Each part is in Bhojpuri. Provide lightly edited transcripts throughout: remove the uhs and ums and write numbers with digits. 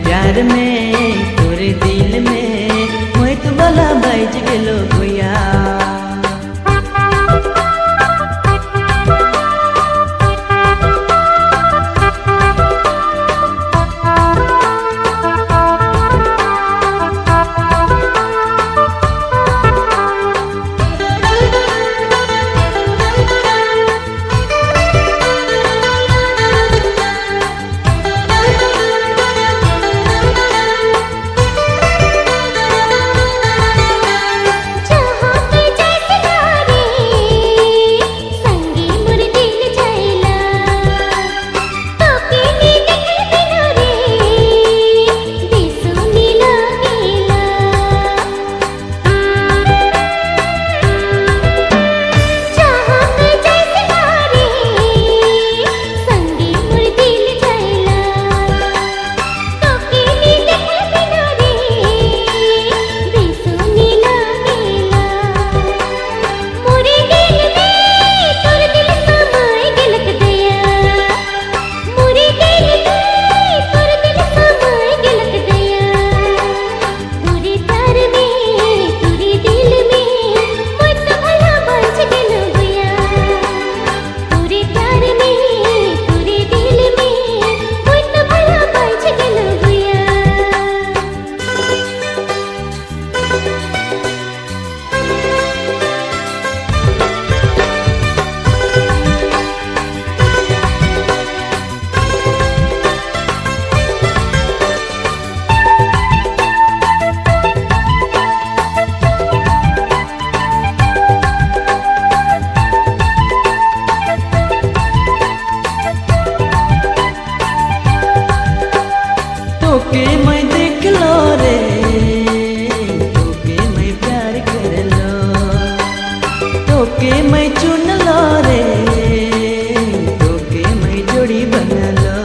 प्यार में तोरे दिल में मोहित वाला बैज गेलो भैया। तोके मैं देख लो रे, तोके मैं प्यार कर लो, तोके मैं चुन लो रे, तोके मैं जोड़ी बना लो।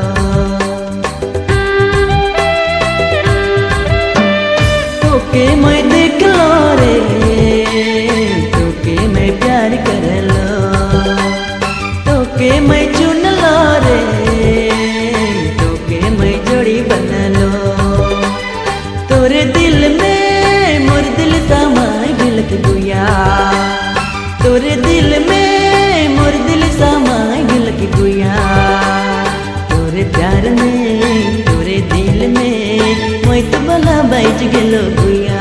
तोके मैं देख लो रे, तोके मैं प्यार कर लो, तोके मैं चुन लो रे, तोके मैं जोड़ी बना लो। तोरे दिल में मोर दिल समाए गिलक गुया, तोरे दिल में मोर दिल समाए गिलक गुया। तोरे प्यार में तोरे दिल में मोहित वाला बैज गेलो गुया।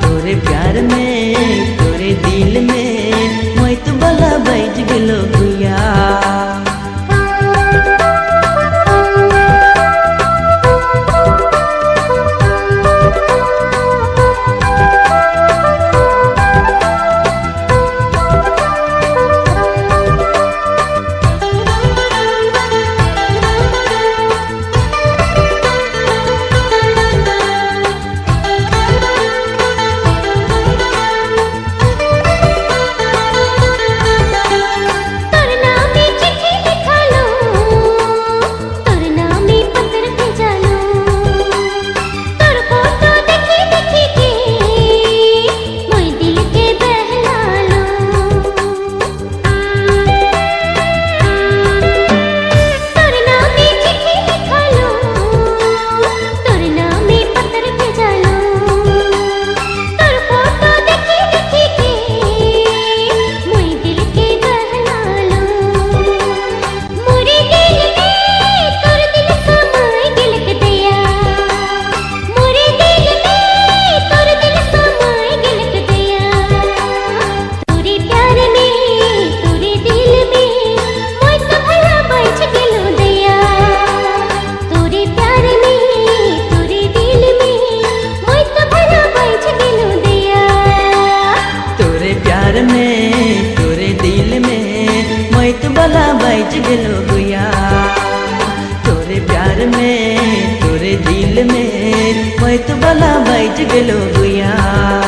तोरे प्यार में तोरे दिल में मोहित वाला बैज गेलो गुया। तोरे दिल में मोहित वाला बैज गेलो गुया। तोरे प्यार में तोरे दिल में मोहित वाला बैज गेलो गुया।